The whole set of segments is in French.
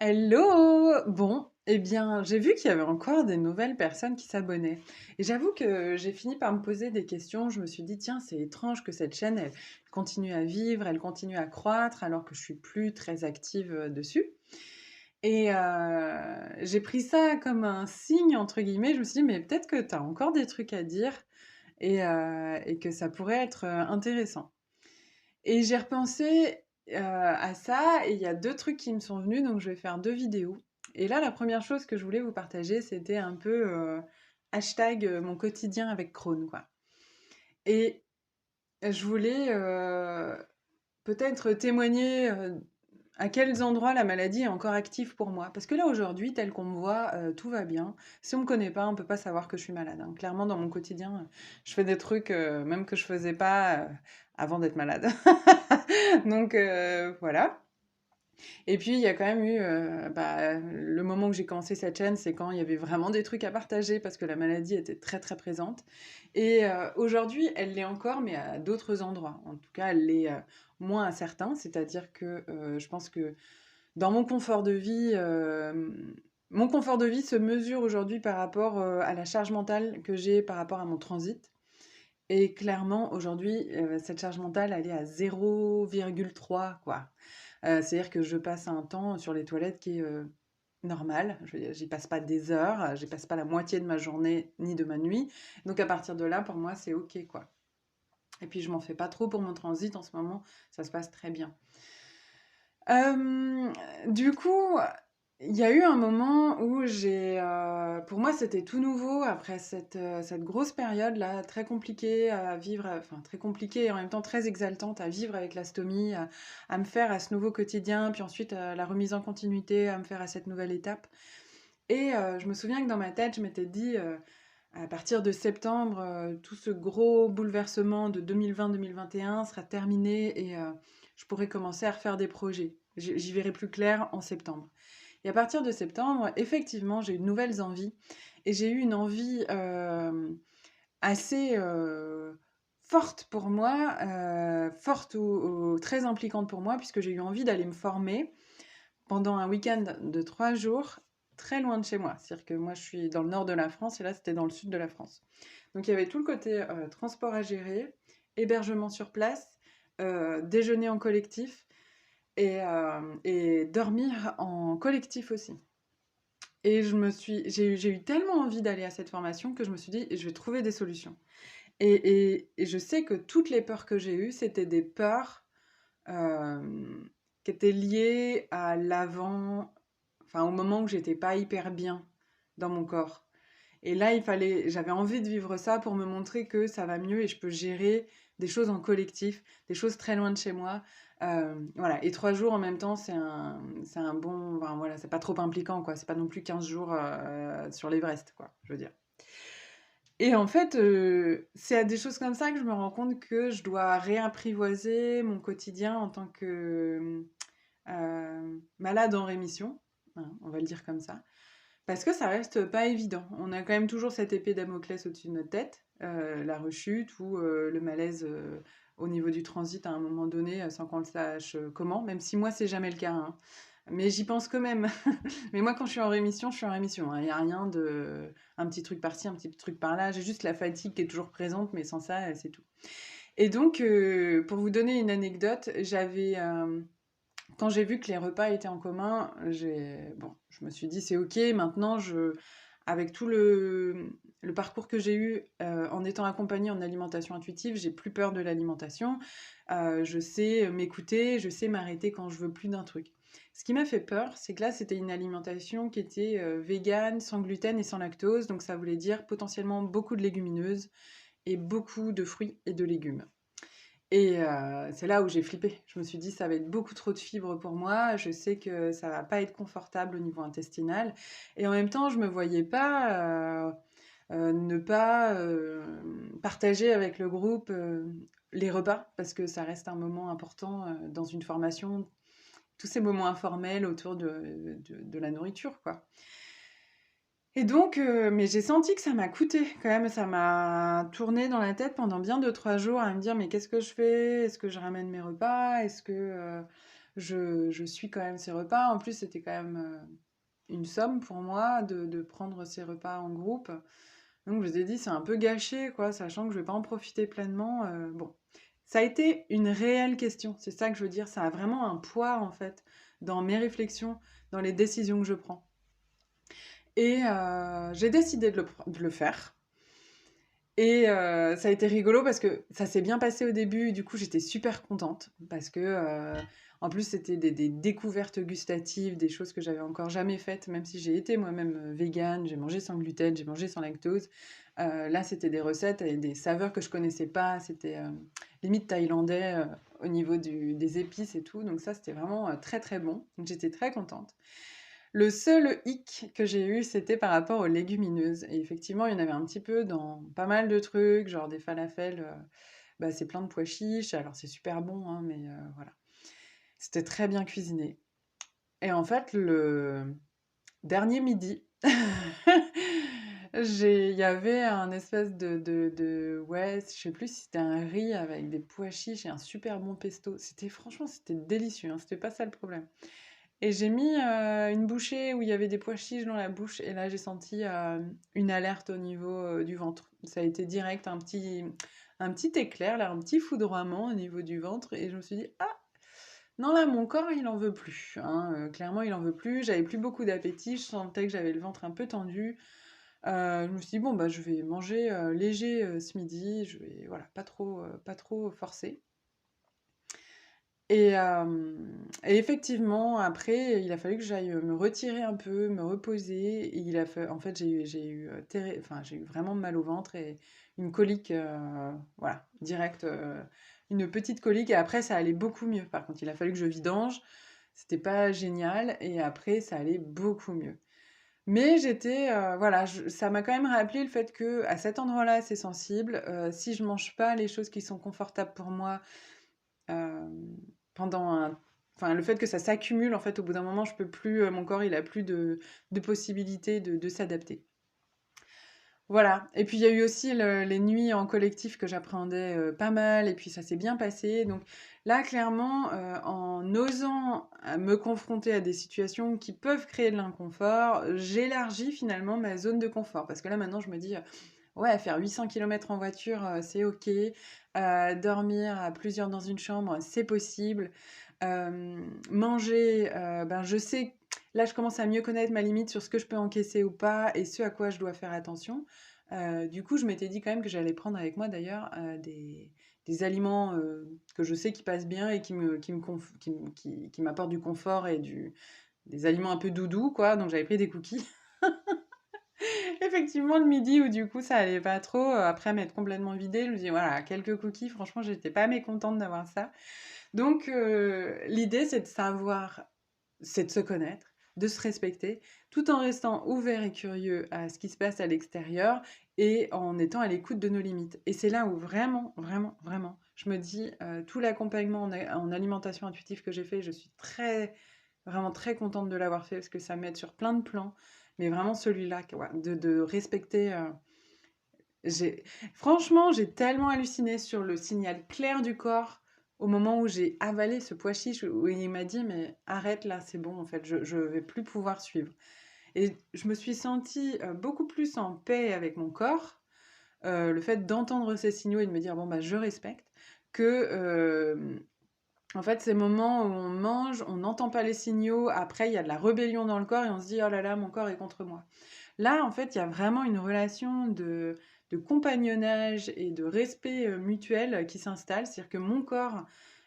Hello! Bon, eh bien, j'ai vu qu'il y avait encore des nouvelles personnes qui s'abonnaient. Et j'avoue que j'ai fini par me poser des questions. Je me suis dit, tiens, c'est étrange que cette chaîne, elle continue à vivre, elle continue à croître, alors que je suis plus très active dessus. Et j'ai pris ça comme un signe, entre guillemets. Je me suis dit, mais peut-être que tu as encore des trucs à dire et que ça pourrait être intéressant. Et j'ai repensé à ça et il y a deux trucs qui me sont venus, donc je vais faire deux vidéos. Et là, la première chose que je voulais vous partager, c'était un peu hashtag mon quotidien avec Crohn, quoi. Et je voulais peut-être témoigner à quels endroits la maladie est encore active pour moi. Parce que là, aujourd'hui, tel qu'on me voit, tout va bien. Si on me connaît pas, on peut pas savoir que je suis malade, hein. Clairement, dans mon quotidien, je fais des trucs même que je faisais pas avant d'être malade. Donc voilà. Et puis il y a quand même eu le moment que j'ai commencé cette chaîne, c'est quand il y avait vraiment des trucs à partager parce que la maladie était très très présente. Et aujourd'hui, elle l'est encore, mais à d'autres endroits. En tout cas, elle l'est moins à certains. C'est-à-dire que je pense que dans mon confort de vie se mesure aujourd'hui par rapport à la charge mentale que j'ai par rapport à mon transit. Et clairement, aujourd'hui, cette charge mentale, elle est à 0,3, quoi. C'est-à-dire que je passe un temps sur les toilettes qui est normal. Je veux dire, j'y passe pas des heures, j'y passe pas la moitié de ma journée ni de ma nuit. Donc à partir de là, pour moi, c'est OK, quoi. Et puis je m'en fais pas trop pour mon transit en ce moment, ça se passe très bien. Hem, du coup, il y a eu un moment où pour moi, c'était tout nouveau après cette grosse période-là, très compliquée à vivre, enfin très compliquée et en même temps très exaltante à vivre avec la stomie, à me faire à ce nouveau quotidien, puis ensuite, la remise en continuité, à me faire à cette nouvelle étape et je me souviens que dans ma tête, je m'étais dit, à partir de septembre, tout ce gros bouleversement de 2020-2021 sera terminé et je pourrai commencer à refaire des projets. J'y verrai plus clair en septembre. Et à partir de septembre, effectivement, j'ai eu de nouvelles envies et j'ai eu une envie assez forte pour moi, forte ou très impliquante pour moi, puisque j'ai eu envie d'aller me former pendant un week-end de 3 jours très loin de chez moi. C'est-à-dire que moi, je suis dans le nord de la France et là, c'était dans le sud de la France. Donc, il y avait tout le côté transport à gérer, hébergement sur place, déjeuner en collectif et dormir en collectif aussi. Et j'ai eu tellement envie d'aller à cette formation que je me suis dit, je vais trouver des solutions. Et je sais que toutes les peurs que j'ai eues, c'était des peurs qui étaient liées à l'avant, enfin au moment où j'étais pas hyper bien dans mon corps. Et là, j'avais envie de vivre ça pour me montrer que ça va mieux et je peux gérer des choses en collectif, des choses très loin de chez moi. Voilà. Et 3 jours en même temps, c'est un bon, enfin, voilà, c'est pas trop impliquant, quoi. C'est pas non plus 15 jours sur l'Everest, quoi, je veux dire. Et en fait, c'est à des choses comme ça que je me rends compte que je dois réapprivoiser mon quotidien en tant que malade en rémission, hein, on va le dire comme ça. Parce que ça reste pas évident. On a quand même toujours cette épée Damoclès au-dessus de notre tête, la rechute ou le malaise au niveau du transit à un moment donné, sans qu'on le sache comment, même si moi c'est jamais le cas, hein. Mais j'y pense quand même. Mais moi quand je suis en rémission, je suis en rémission, hein. Il n'y a rien de... Un petit truc par-ci, un petit truc par-là. J'ai juste la fatigue qui est toujours présente, mais sans ça, c'est tout. Et donc, pour vous donner une anecdote, quand j'ai vu que les repas étaient en commun, bon, je me suis dit c'est ok, maintenant avec tout le parcours que j'ai eu en étant accompagnée en alimentation intuitive, j'ai plus peur de l'alimentation, je sais m'écouter, je sais m'arrêter quand je veux plus d'un truc. Ce qui m'a fait peur, c'est que là c'était une alimentation qui était végane, sans gluten et sans lactose, donc ça voulait dire potentiellement beaucoup de légumineuses et beaucoup de fruits et de légumes. Et c'est là où j'ai flippé. Je me suis dit: «Ça va être beaucoup trop de fibres pour moi, je sais que ça va pas être confortable au niveau intestinal» et en même temps, je me voyais pas, ne pas, partager avec le groupe, les repas parce que ça reste un moment important, dans une formation. Tous ces moments informels autour de la nourriture, quoi. Et donc, mais j'ai senti que ça m'a coûté quand même, ça m'a tourné dans la tête pendant bien 2-3 jours à me dire: «Mais qu'est-ce que je fais? Est-ce que je ramène mes repas? Est-ce que, je suis quand même ces repas. En plus, c'était quand même une somme pour moi de prendre ces repas en groupe. Donc, je vous ai dit, c'est un peu gâché, quoi, sachant que je vais pas en profiter pleinement. Bon, ça a été une réelle question. C'est ça que je veux dire. Ça a vraiment un poids, en fait, dans mes réflexions, dans les décisions que je prends. Et j'ai décidé de le faire. Et ça a été rigolo parce que ça s'est bien passé au début. Du coup, j'étais super contente parce que, en plus, c'était des découvertes gustatives, des choses que j'avais encore jamais faites, même si j'ai été moi-même végane, j'ai mangé sans gluten, j'ai mangé sans lactose. Là, c'était des recettes et des saveurs que je connaissais pas. C'était limite thaïlandais au niveau des épices et tout. Donc ça, c'était vraiment très très bon. Donc j'étais très contente. Le seul hic que j'ai eu, c'était par rapport aux légumineuses. Et effectivement, il y en avait un petit peu dans pas mal de trucs, genre des falafels, bah, c'est plein de pois chiches, alors c'est super bon, hein, mais voilà. C'était très bien cuisiné. Et en fait, le dernier midi, il y avait un espèce ouais, je sais plus si c'était un riz avec des pois chiches et un super bon pesto. Franchement, c'était délicieux, hein, c'était pas ça le problème. Et j'ai mis une bouchée où il y avait des pois chiches dans la bouche et là j'ai senti une alerte au niveau du ventre. Ça a été direct, un petit éclair, là, un petit foudroiement au niveau du ventre et je me suis dit, ah, non là mon corps il en veut plus, hein, clairement il en veut plus, j'avais plus beaucoup d'appétit, je sentais que j'avais le ventre un peu tendu. Je me suis dit, bon bah je vais manger léger ce midi, je vais voilà, pas trop forcer. Et effectivement, après, il a fallu que j'aille me retirer un peu, me reposer. Et en fait, enfin, j'ai eu vraiment mal au ventre et une colique, voilà, direct, une petite colique. Et après, ça allait beaucoup mieux. Par contre, il a fallu que je vidange. C'était pas génial. Et après, ça allait beaucoup mieux. Mais voilà, ça m'a quand même rappelé le fait que à cet endroit-là, c'est sensible. Si je mange pas les choses qui sont confortables pour moi, Hem, pendant un enfin, le fait que ça s'accumule, en fait, au bout d'un moment, je peux plus, mon corps, il a plus de possibilité de s'adapter. Voilà et puis il y a eu aussi les nuits en collectif que j'appréhendais, pas mal et puis ça s'est bien passé donc là, clairement, en osant me confronter à des situations qui peuvent créer de l'inconfort, j'élargis finalement ma zone de confort. Parce que là, maintenant, je me dis, ouais, faire 800 kilomètres en voiture, c'est OK. Dormir à plusieurs dans une chambre, c'est possible. Manger, ben, je sais là, je commence à mieux connaître ma limite sur ce que je peux encaisser ou pas et ce à quoi je dois faire attention. Du coup, je m'étais dit quand même que j'allais prendre avec moi d'ailleurs, des aliments, que je sais qui passent bien et qui m'apportent du confort et des aliments un peu doudous, quoi. Donc j'avais pris des cookies. Effectivement, le midi où du coup ça allait pas trop, après m'être complètement vidée, je me dis: «Voilà, quelques cookies», franchement j'étais pas mécontente d'avoir ça. Donc l'idée c'est de se connaître, de se respecter, tout en restant ouvert et curieux à ce qui se passe à l'extérieur et en étant à l'écoute de nos limites. Et c'est là où vraiment, vraiment, vraiment, je me dis, tout l'accompagnement en alimentation intuitive que j'ai fait, je suis vraiment très contente de l'avoir fait parce que ça m'aide sur plein de plans. Mais vraiment celui-là, ouais, de respecter. J'ai... Franchement, j'ai tellement halluciné sur le signal clair du corps au moment où j'ai avalé ce pois chiche, où il m'a dit, mais arrête là, c'est bon, en fait, je vais plus pouvoir suivre. Et je me suis sentie beaucoup plus en paix avec mon corps, le fait d'entendre ces signaux et de me dire, bon, bah, je respecte, que, en fait, ces moments où on mange, on n'entend pas les signaux, après, il y a de la rébellion dans le corps et on se dit, oh là là, mon corps est contre moi. Là, en fait, il y a vraiment une relation de compagnonnage et de respect mutuel qui s'installe. C'est-à-dire que mon corps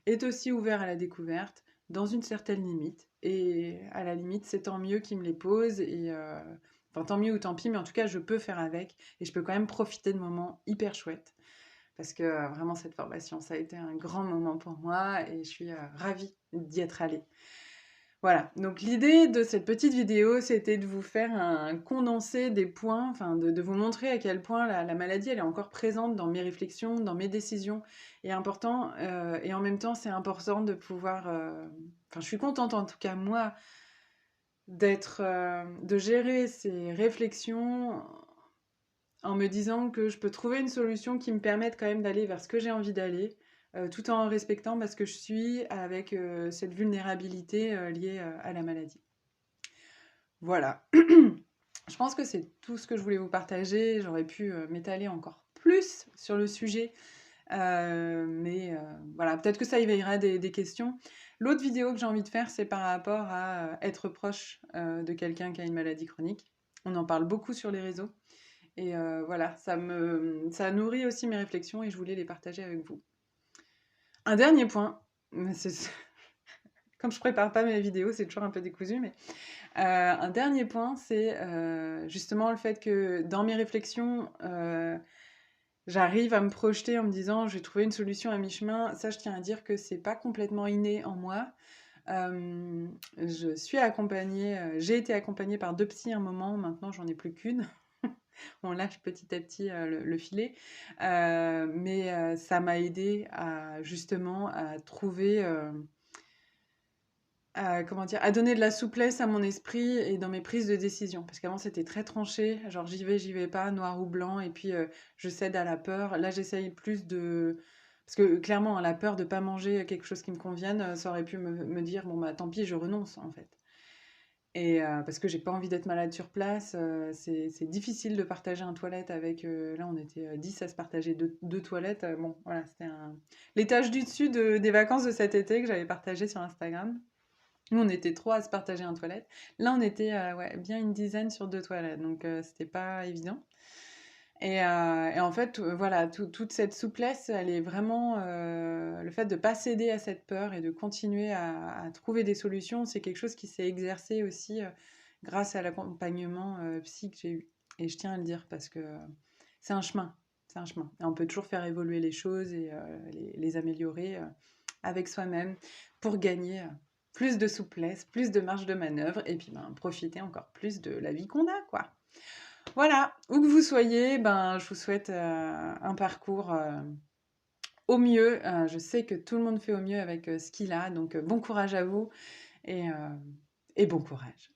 est aussi ouvert à la découverte, dans une certaine limite. Et à la limite, c'est tant mieux qu'il me les pose. Enfin, tant mieux ou tant pis, mais en tout cas, je peux faire avec. Et je peux quand même profiter de moments hyper chouettes. Parce que vraiment, cette formation, ça a été un grand moment pour moi et je suis ravie d'y être allée. Voilà, donc l'idée de cette petite vidéo, c'était de vous faire un condensé des points, enfin de vous montrer à quel point la maladie, elle est encore présente dans mes réflexions, dans mes décisions, et important, et en même temps, c'est important de pouvoir, enfin, je suis contente en tout cas moi de gérer ces réflexions en me disant que je peux trouver une solution qui me permette quand même d'aller vers ce que j'ai envie d'aller, tout en respectant ce que je suis avec cette vulnérabilité liée à la maladie. Voilà. Je pense que c'est tout ce que je voulais vous partager. J'aurais pu m'étaler encore plus sur le sujet, mais voilà, peut-être que ça éveillera des questions. L'autre vidéo que j'ai envie de faire, c'est par rapport à être proche de quelqu'un qui a une maladie chronique. On en parle beaucoup sur les réseaux. Et voilà, ça nourrit aussi mes réflexions et je voulais les partager avec vous. Un dernier point, comme je prépare pas mes vidéos, c'est toujours un peu décousu, mais un dernier point, c'est justement le fait que dans mes réflexions, j'arrive à me projeter en me disant je vais trouver une solution à mi-chemin. Ça, je tiens à dire que c'est pas complètement inné en moi. Je suis accompagnée, j'ai été accompagnée par 2 psys à un moment, maintenant j'en ai plus qu'une. On lâche petit à petit le filet. Mais ça m'a aidée à justement à trouver, comment dire, à donner de la souplesse à mon esprit et dans mes prises de décision. Parce qu'avant c'était très tranché, genre j'y vais pas, noir ou blanc, et puis je cède à la peur. Là j'essaye plus de... Parce que clairement, hein, la peur de pas manger quelque chose qui me convienne, ça aurait pu me dire, bon bah tant pis, je renonce en fait. Et parce que j'ai pas envie d'être malade sur place, c'est difficile de partager un toilette avec, là on était, 10 à se partager 2 toilettes, bon voilà, c'était l'étage du dessus des vacances de cet été que j'avais partagé sur Instagram. Nous, on était 3 à se partager un toilette. Là, on était, ouais, bien une dizaine sur 2 toilettes, donc c'était pas évident. Et en fait, voilà, toute cette souplesse, elle est vraiment, le fait de pas céder à cette peur et de continuer à trouver des solutions, c'est quelque chose qui s'est exercé aussi, grâce à l'accompagnement, psy que j'ai eu. Et je tiens à le dire parce que c'est un chemin, c'est un chemin. Et on peut toujours faire évoluer les choses et les améliorer, avec soi-même pour gagner, plus de souplesse, plus de marge de manœuvre et puis, ben, profiter encore plus de la vie qu'on a, quoi. Voilà, où que vous soyez, ben, je vous souhaite un parcours au mieux. Je sais que tout le monde fait au mieux avec ce qu'il a, donc bon courage à vous et, et bon courage.